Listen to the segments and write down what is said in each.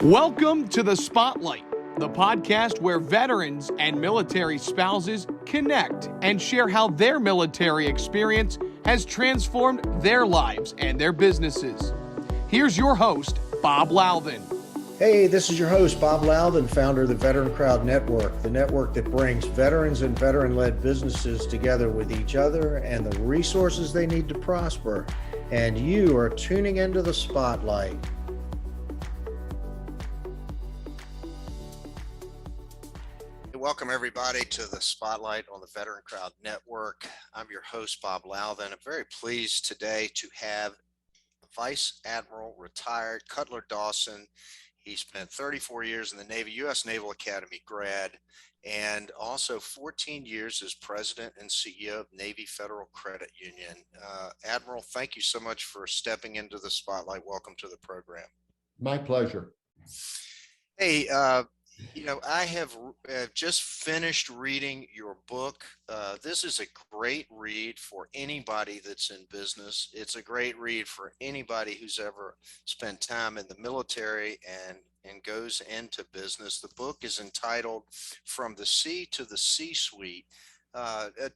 Welcome to The Spotlight, the podcast where veterans and military spouses connect and share how their military experience has transformed their lives and their businesses. Here's your host, Bob Louthen. Hey, this is your host, Bob Louthen, founder of the Veteran Crowd Network, the network that brings veterans and veteran-led businesses together with each other and the resources they need to prosper. And you are tuning into The Spotlight. Welcome, everybody, to the Spotlight on the Veteran Crowd Network. I'm your host, Bob Louthen. I'm very pleased today to have Vice Admiral, retired Cutler Dawson. He spent 34 years in the Navy, U.S. Naval Academy grad, and also 14 years as president and CEO of Navy Federal Credit Union. Admiral, thank you so much for stepping into the spotlight. Welcome to the program. My pleasure. Hey, I have just finished reading your book. This is a great read for anybody that's in business. It's a great read for anybody who's ever spent time in the military and goes into business. The book is entitled From the Sea to the C-Suite.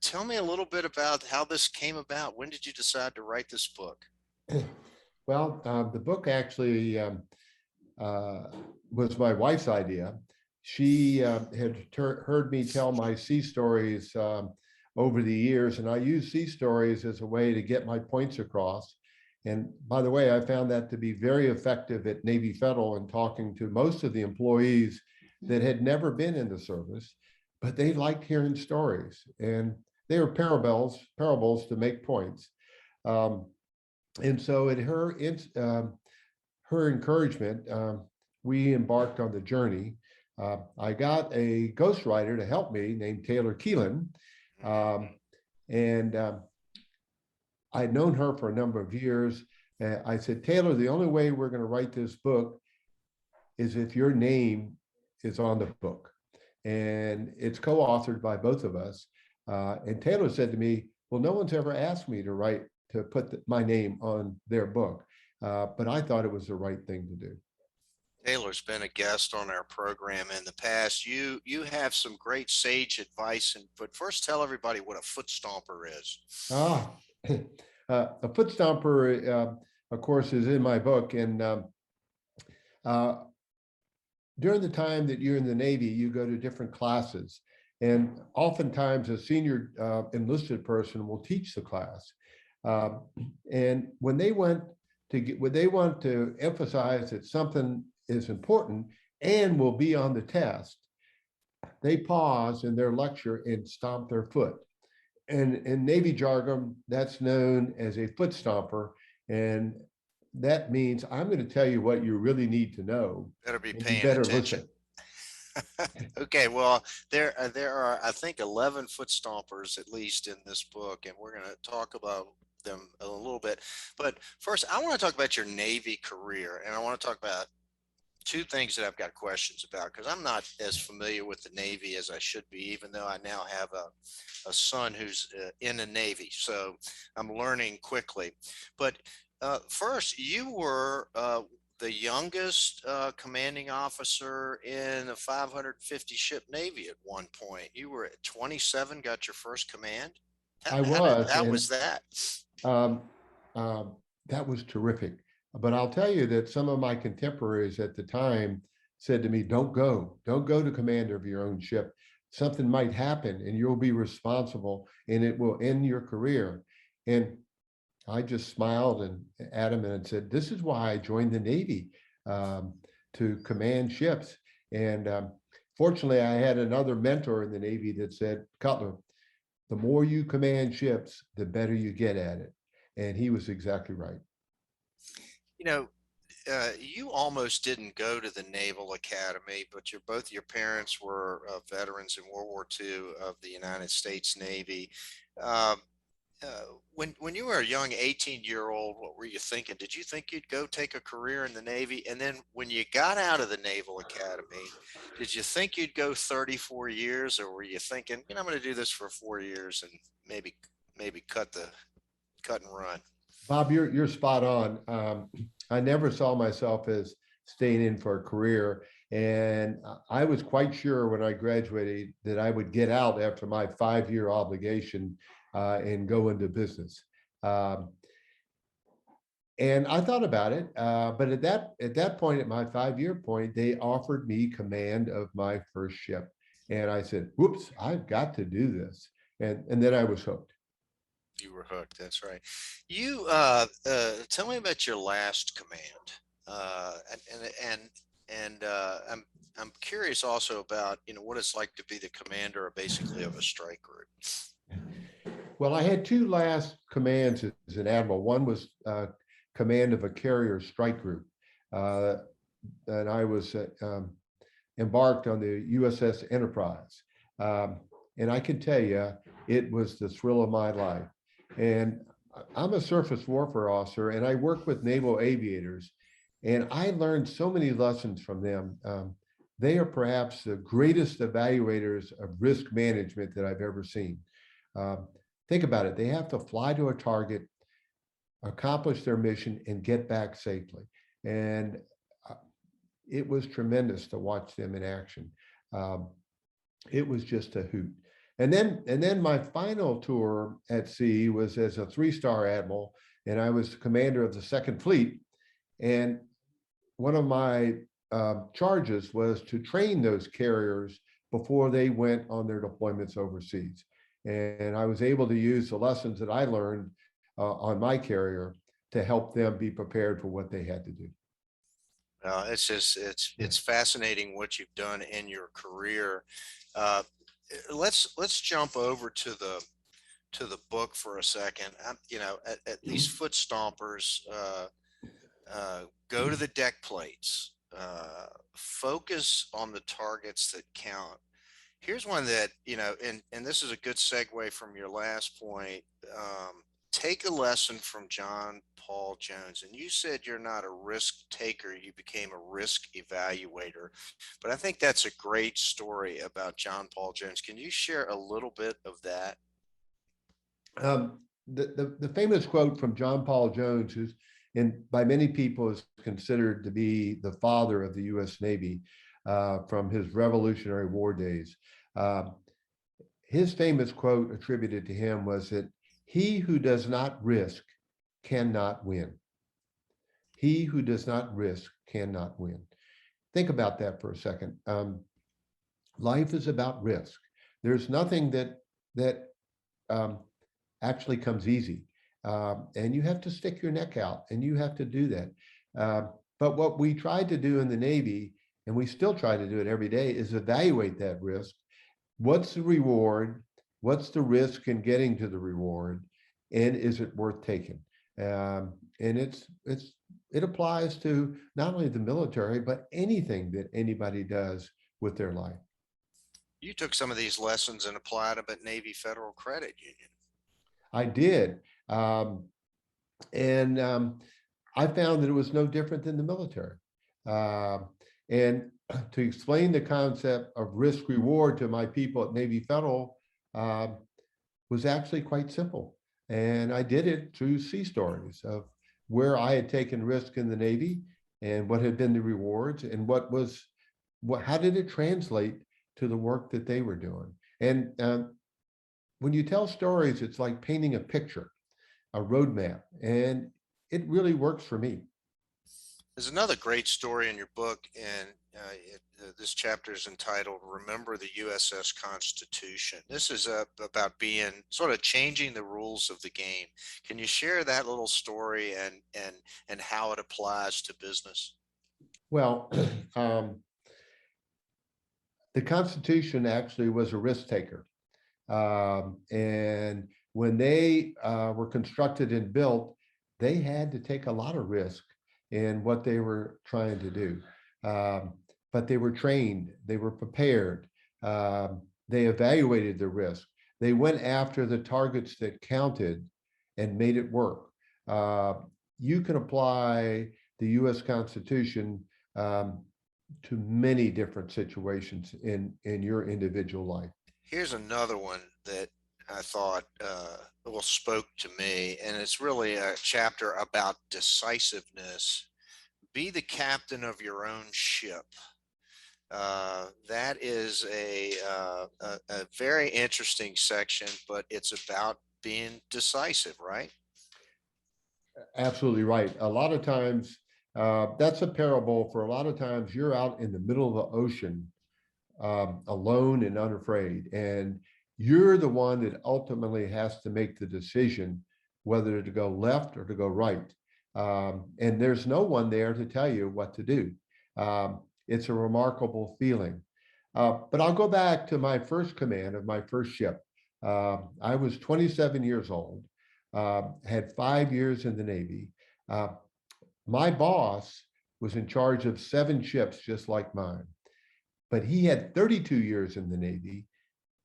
Tell me a little bit about how this came about. When did you decide to write this book? Well, the book actually was my wife's idea. She had heard me tell my sea stories over the years, and I use sea stories as a way to get my points across. And by the way, I found that to be very effective at Navy Federal in talking to most of the employees that had never been in the service, but they liked hearing stories, and they were parables to make points. And so at her encouragement, we embarked on the journey. I got a ghostwriter to help me named Taylor Keelan. I'd known her for a number of years. I said, Taylor, the only way we're going to write this book is if your name is on the book. And it's co-authored by both of us. And Taylor said to me, well, no one's ever asked me to put my name on their book. But I thought it was the right thing to do. Taylor's been a guest on our program in the past. You have some great sage advice, but first tell everybody what a foot stomper is. A foot stomper, of course, is in my book. And during the time that you're in the Navy, you go to different classes. And oftentimes a senior enlisted person will teach the class. And when they want to emphasize that something is important and will be on the test, they pause in their lecture and stomp their foot. And in Navy jargon, that's known as a foot stomper. And that means I'm going to tell you what you really need to know. Better be paying attention. Okay, well, there are, I think, 11 foot stompers at least in this book, and we're going to talk about them a little bit. But first, I want to talk about your Navy career, and I want to talk about two things that I've got questions about, because I'm not as familiar with the Navy as I should be, even though I now have a son who's in the Navy. So I'm learning quickly. But first, you were the youngest commanding officer in a 550 ship Navy at one point. You were at 27, got your first command. How was that? That was terrific. But I'll tell you that some of my contemporaries at the time said to me, don't go to commander of your own ship. Something might happen and you'll be responsible and it will end your career. And I just smiled at him and said, this is why I joined the Navy, to command ships. And fortunately, I had another mentor in the Navy that said, Cutler, the more you command ships, the better you get at it. And he was exactly right. You almost didn't go to the Naval Academy, but both your parents were veterans in World War II of the United States Navy. When you were a young 18-year-old, what were you thinking? Did you think you'd go take a career in the Navy? And then when you got out of the Naval Academy, did you think you'd go 34 years, or were you thinking, I'm going to do this for 4 years and maybe cut and run? Bob, you're spot on. I never saw myself as staying in for a career. And I was quite sure when I graduated that I would get out after my 5-year obligation and go into business. And I thought about it, but at that point, at my 5-year point, they offered me command of my first ship, and I said, "Whoops, I've got to do this," and then I was hooked. You were hooked. That's right. You tell me about your last command, I'm curious also about what it's like to be the commander of basically of a strike group. Well, I had two last commands as an admiral. One was command of a carrier strike group, uh, and I was embarked on the USS Enterprise. And I can tell you, it was the thrill of my life. And I'm a surface warfare officer, and I work with naval aviators, and I learned so many lessons from them. They are perhaps the greatest evaluators of risk management that I've ever seen. Think about it. They have to fly to a target, accomplish their mission, and get back safely. And it was tremendous to watch them in action. It was just a hoot. And then my final tour at sea was as a 3-star admiral, and I was commander of the Second Fleet. And one of my charges was to train those carriers before they went on their deployments overseas. And I was able to use the lessons that I learned on my carrier to help them be prepared for what they had to do. It's fascinating what you've done in your career. Let's jump over to the book for a second. At these foot stompers, go to the deck plates, focus on the targets that count. Here's one that, and this is a good segue from your last point. Take a lesson from John Paul Jones. And you said you're not a risk taker, you became a risk evaluator. But I think that's a great story about John Paul Jones. Can you share a little bit of that? The famous quote from John Paul Jones, who's by many people is considered to be the father of the U.S. Navy from his Revolutionary War days. His famous quote attributed to him was that he who does not risk cannot win. He who does not risk cannot win. Think about that for a second. Life is about risk. There's nothing that actually comes easy. And you have to stick your neck out, and you have to do that. But what we tried to do in the Navy, and we still try to do it every day, is evaluate that risk. What's the reward? What's the risk in getting to the reward? And is it worth taking? And it applies to not only the military, but anything that anybody does with their life. You took some of these lessons and applied them at Navy Federal Credit Union. I did. I found that it was no different than the military. And to explain the concept of risk reward to my people at Navy Federal was actually quite simple. And I did it through sea stories of where I had taken risk in the Navy and what had been the rewards and how did it translate to the work that they were doing. And when you tell stories, it's like painting a picture, a roadmap, and it really works for me. There's another great story in your book, and this chapter is entitled "Remember the USS Constitution." This is about being sort of changing the rules of the game. Can you share that little story and how it applies to business? Well, the Constitution actually was a risk taker. And when they were constructed and built, they had to take a lot of risk in what they were trying to do. But they were trained, they were prepared, they evaluated the risk. They went after the targets that counted and made it work. You can apply the US Constitution to many different situations in your individual life. Here's another one that I thought spoke to me, and it's really a chapter about decisiveness be the captain of your own ship. That is a very interesting section, but it's about being decisive, right? Absolutely right. A lot of times, that's a parable for a lot of times you're out in the middle of the ocean, alone and unafraid, and you're the one that ultimately has to make the decision whether to go left or to go right. And there's no one there to tell you what to do. It's a remarkable feeling. But I'll go back to my first command of my first ship. I was 27 years old, had 5 years in the Navy. My boss was in charge of 7 ships just like mine, but he had 32 years in the Navy,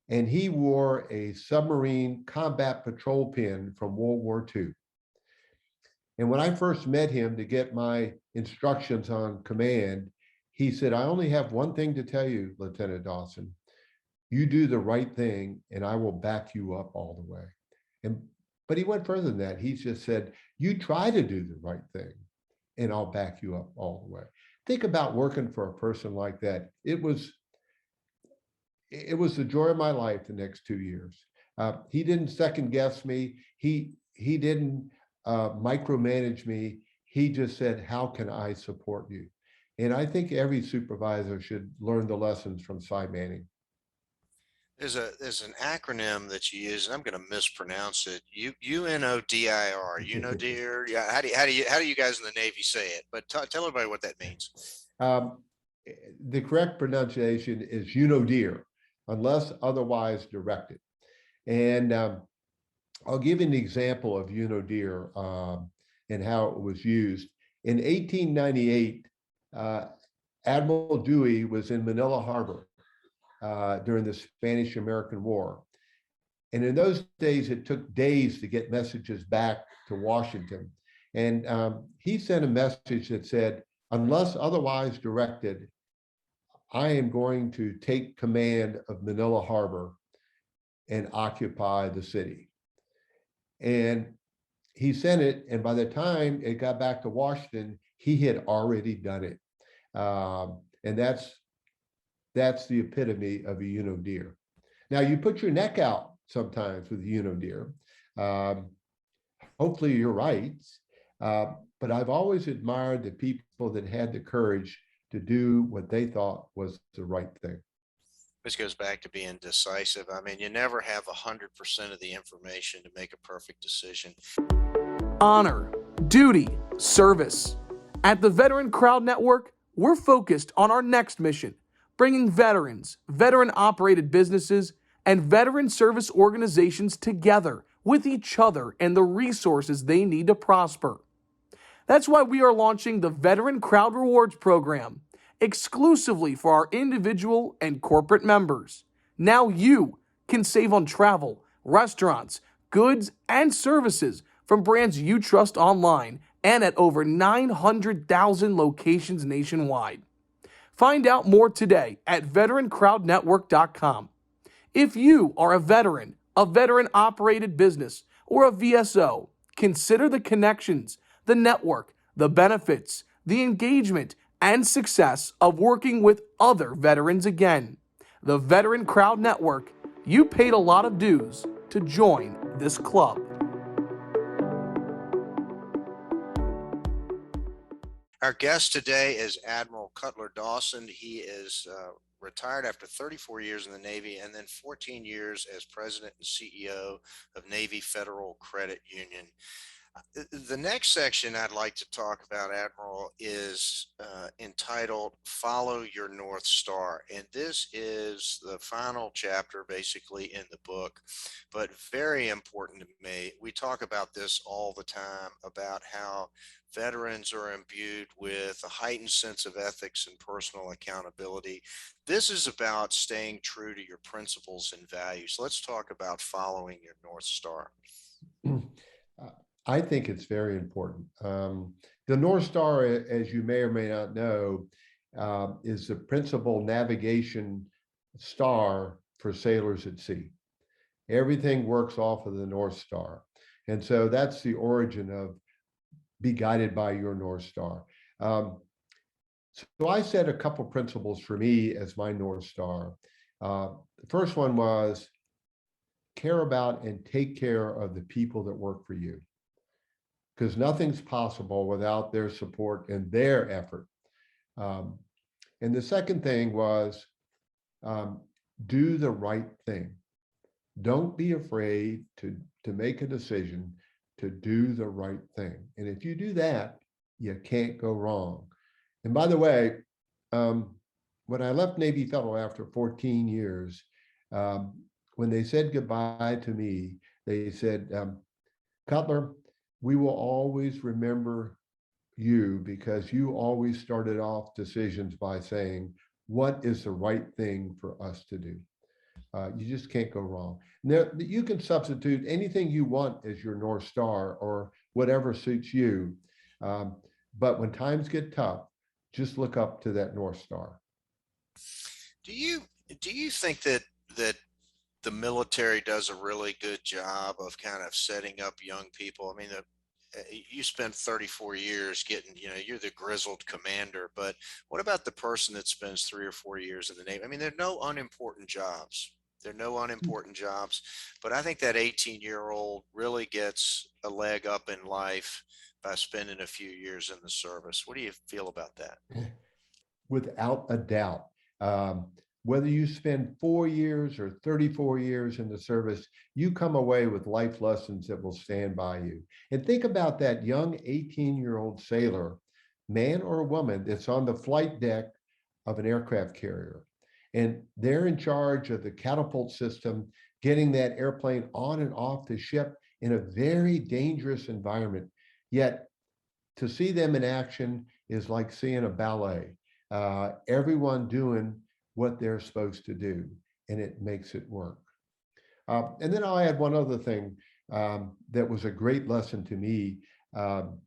and he wore a submarine combat patrol pin from World War II. And when I first met him to get my instructions on command, he said, "I only have one thing to tell you, Lieutenant Dawson. You do the right thing and I will back you up all the way." But he went further than that. He just said, "You try to do the right thing and I'll back you up all the way." Think about working for a person like that. It was the joy of my life the next 2 years. He didn't second guess me. He didn't micromanage me. He just said, "How can I support you?" And I think every supervisor should learn the lessons from Cy Manning. There's an acronym that you use, and I'm going to mispronounce it. UNODIR. UNODIR. Yeah. How do you guys in the Navy say it? But tell everybody what that means. The correct pronunciation is UNODIR, unless otherwise directed. And I'll give you an example of UNODIR and how it was used. In 1898, Admiral Dewey was in Manila Harbor during the Spanish-American War. And in those days, it took days to get messages back to Washington. And he sent a message that said, "Unless otherwise directed, I am going to take command of Manila Harbor and occupy the city." And he sent it, and by the time it got back to Washington, he had already done it. And that's the epitome of a UNODIR. Now, you put your neck out sometimes with UNODIR. Hopefully you're right. But I've always admired the people that had the courage to do what they thought was the right thing. This goes back to being decisive. I mean, you never have 100% of the information to make a perfect decision. Honor, duty, service. At the Veteran Crowd Network, we're focused on our next mission, bringing veterans, veteran-operated businesses, and veteran service organizations together with each other and the resources they need to prosper. That's why we are launching the Veteran Crowd Rewards Program, exclusively for our individual and corporate members. Now you can save on travel, restaurants, goods, and services from brands you trust online and at over 900,000 locations nationwide. Find out more today at veterancrowdnetwork.com. If you are a veteran-operated business, or a VSO, consider the connections, the network, the benefits, the engagement, and success of working with other veterans again. The Veteran Crowd Network, you paid a lot of dues to join this club. Our guest today is Admiral Cutler Dawson. He is retired after 34 years in the Navy and then 14 years as president and CEO of Navy Federal Credit Union. The next section I'd like to talk about, Admiral, is entitled Follow Your North Star. And this is the final chapter basically in the book, but very important to me. We talk about this all the time, about how veterans are imbued with a heightened sense of ethics and personal accountability. This is about staying true to your principles and values. Let's talk about following your North Star. I think it's very important. The North Star, as you may or may not know, is the principal navigation star for sailors at sea. Everything works off of the North Star. And so that's the origin of be guided by your North Star. So I set a couple principles for me as my North Star. The first one was care about and take care of the people that work for you, because nothing's possible without their support and their effort. And the second thing was do the right thing. Don't be afraid to make a decision to do the right thing. And if you do that, you can't go wrong. And by the way, when I left Navy Federal after 14 years, when they said goodbye to me, they said, Cutler, we will always remember you because you always started off decisions by saying, what is the right thing for us to do? You just can't go wrong. Now, you can substitute anything you want as your North Star or whatever suits you. But when times get tough, just look up to that North Star. Do you think that the military does a really good job of kind of setting up young people? I mean, you spent 34 years getting, you're the grizzled commander, but what about the person that spends 3 or 4 years in the Navy? I mean, there are no unimportant jobs. There are no unimportant jobs, but I think that 18-year-old really gets a leg up in life by spending a few years in the service. What do you feel about that? Without a doubt. Whether you spend 4 years or 34 years in the service, you come away with life lessons that will stand by you. And think about that young 18-year-old sailor, man or woman, that's on the flight deck of an aircraft carrier. And they're in charge of the catapult system, getting that airplane on and off the ship in a very dangerous environment. Yet to see them in action is like seeing a ballet. Everyone doing what they're supposed to do, and it makes it work. And then I'll add one other thing that was a great lesson to me, and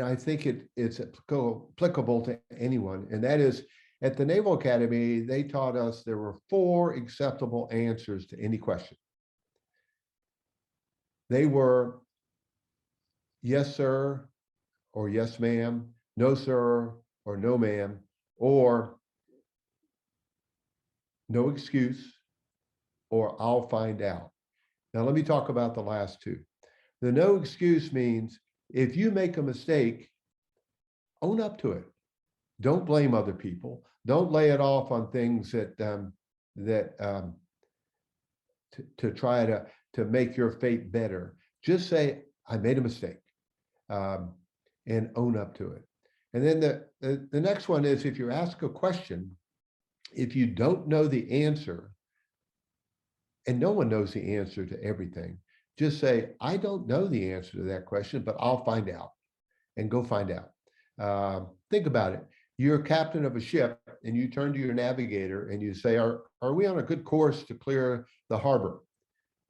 I think it's applicable to anyone, and that is at the Naval Academy, they taught us there were 4 acceptable answers to any question. They were yes, sir, or yes, ma'am, no, sir, or no, ma'am, or no excuse, or I'll find out. Now, let me talk about the last 2. The no excuse means if you make a mistake, own up to it. Don't blame other people. Don't lay it off on things that to try to make your fate better. Just say, I made a mistake, and own up to it. And then the next one is, if you ask a question, if you don't know the answer, and no one knows the answer to everything, just say, I don't know the answer to that question, but I'll find out, and go find out. Think about it. You're a captain of a ship and you turn to your navigator and you say, are we on a good course to clear the harbor?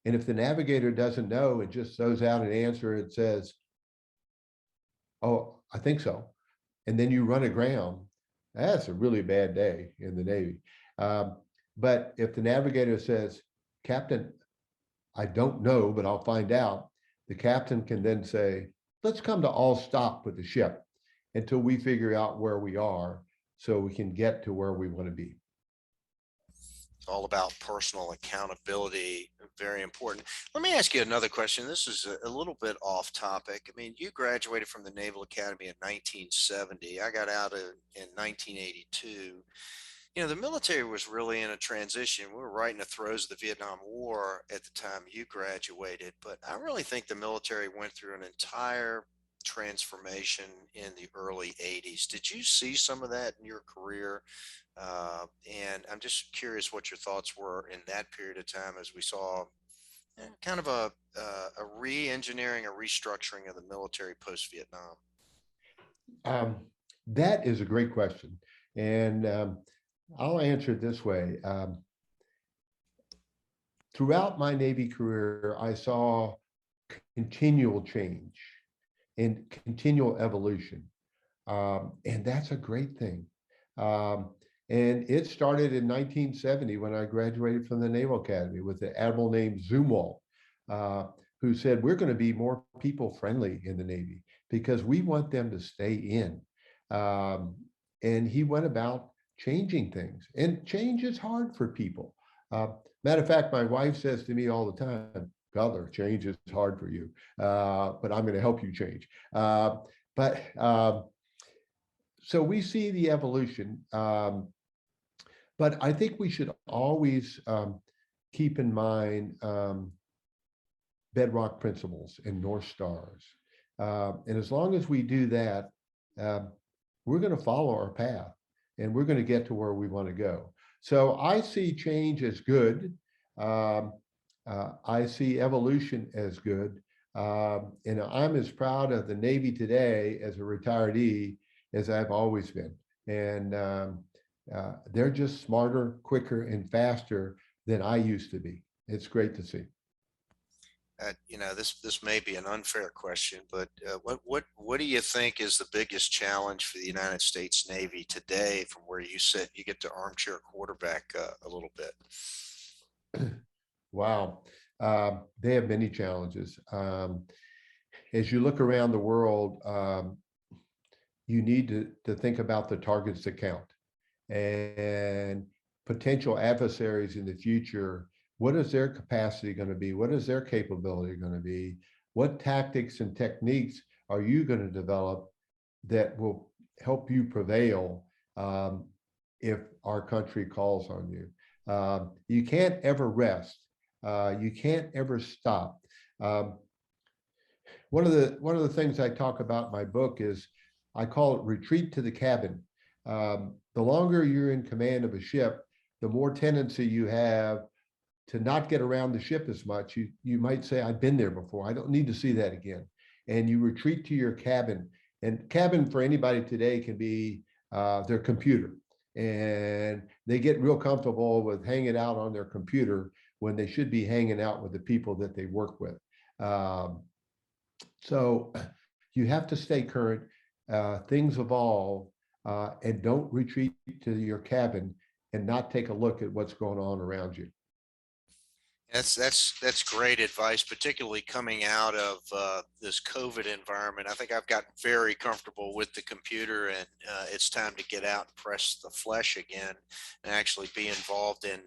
And if the navigator doesn't know, it just throws out an answer. It says, oh, I think so. And then you run aground. That's a really bad day in the Navy. But if the navigator says, Captain, I don't know, but I'll find out, the captain can then say, let's come to all stop with the ship until we figure out where we are so we can get to where we want to be. It's all about personal accountability. Very important. Let me ask you another question. This is a little bit off topic. I mean, you graduated from the Naval Academy in 1970. I got out in 1982. The military was really in a transition. We were right in the throes of the Vietnam War at the time you graduated, but I really think the military went through an entire transformation in the early 80s. Did you see some of that in your career? And I'm just curious what your thoughts were in that period of time as we saw kind of a re-engineering, a restructuring of the military post-Vietnam. That is a great question. And I'll answer it this way. Throughout my Navy career, I saw continual change and continual evolution. And that's a great thing. And it started in 1970 when I graduated from the Naval Academy with an admiral named Zumwalt, who said, we're going to be more people friendly in the Navy because we want them to stay in. And he went about changing things, and change is hard for people. Matter of fact, my wife says to me all the time, Cutler, change is hard for you, but I'm going to help you change. So we see the evolution, but I think we should always keep in mind bedrock principles and North Stars. And as long as we do that, we're going to follow our path, and we're going to get to where we want to go. So I see change as good. I see evolution as good. And I'm as proud of the Navy today as a retiredee as I've always been. And they're just smarter, quicker, and faster than I used to be. It's great to see. This may be an unfair question, but what do you think is the biggest challenge for the United States Navy today from where you sit? You get to armchair quarterback a little bit. Wow. They have many challenges. As you look around the world, you need to think about the targets that count and potential adversaries in the future. What is their capacity going to be? What is their capability going to be? What tactics and techniques are you going to develop that will help you prevail if our country calls on you? You can't ever rest. You can't ever stop. One of the things I talk about in my book is I call it retreat to the cabin. The longer you're in command of a ship, the more tendency you have to not get around the ship as much. You might say, I've been there before. I don't need to see that again. And you retreat to your cabin. And cabin for anybody today can be their computer. And they get real comfortable with hanging out on their computer when they should be hanging out with the people that they work with. So you have to stay current. Things evolve, and don't retreat to your cabin and not take a look at what's going on around you. That's great advice, particularly coming out of this COVID environment. I think I've gotten very comfortable with the computer, and it's time to get out and press the flesh again and actually be involved in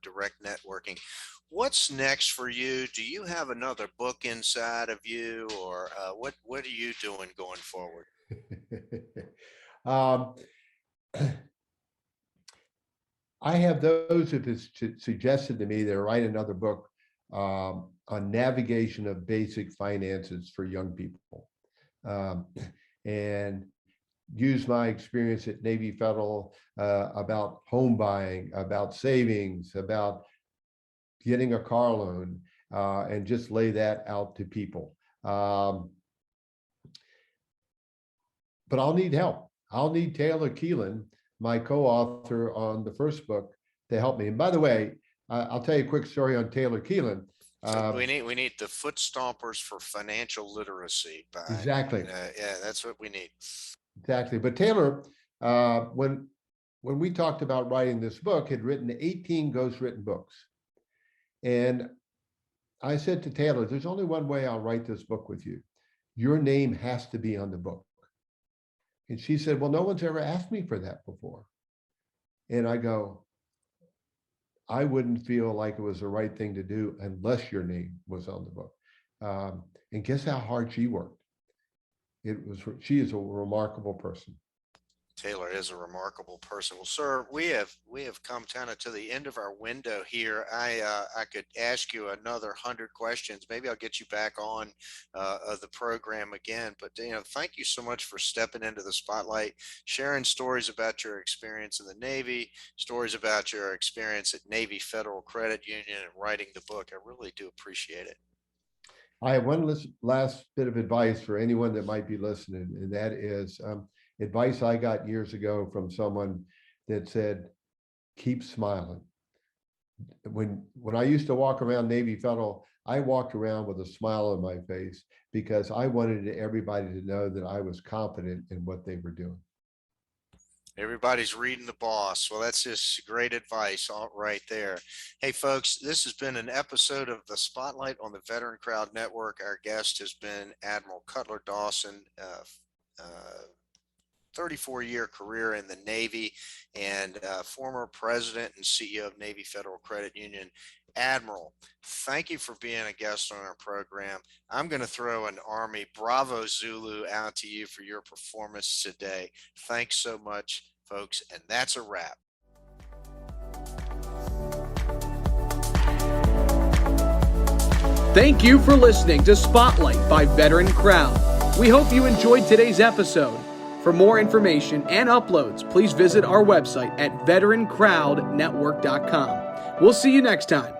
direct networking. What's next for you? Do you have another book inside of you, or what are you doing going forward? I have those who have suggested to me to write another book on navigation of basic finances for young people, and use my experience at Navy Federal about home buying, about savings, about getting a car loan, and just lay that out to people. But I'll need help. I'll need Taylor Keelan, my co-author on the first book, to help me. And by the way, I'll tell you a quick story on Taylor Keelan. So we need the foot stompers for financial literacy. Exactly. Yeah, that's what we need. Exactly. But Taylor, when we talked about writing this book, had written 18 ghostwritten books. And I said to Taylor, there's only one way I'll write this book with you. Your name has to be on the book. And she said, well, no one's ever asked me for that before. And I go, I wouldn't feel like it was the right thing to do unless your name was on the book. And guess how hard she worked? She is a remarkable person. Taylor is a remarkable person. Well, sir, we have come kind of to the end of our window here. I could ask you another 100 questions. Maybe I'll get you back on the program again. But thank you so much for stepping into the spotlight, sharing stories about your experience in the Navy, stories about your experience at Navy Federal Credit Union, and writing the book. I really do appreciate it. I have one last bit of advice for anyone that might be listening, and that is advice I got years ago from someone that said, keep smiling. When I used to walk around Navy Federal, I walked around with a smile on my face because I wanted everybody to know that I was confident in what they were doing. Everybody's reading the boss. Well, that's just great advice all right there. Hey, folks, this has been an episode of the Spotlight on the Veteran Crowd Network. Our guest has been Admiral Cutler Dawson, 34-year career in the Navy, and former president and CEO of Navy Federal Credit Union. Admiral, thank you for being a guest on our program. I'm going to throw an Army Bravo Zulu out to you for your performance today. Thanks so much, folks, and that's a wrap. Thank you for listening to Spotlight by Veteran Crowd. We hope you enjoyed today's episode. For more information and uploads, please visit our website at veterancrowdnetwork.com. We'll see you next time.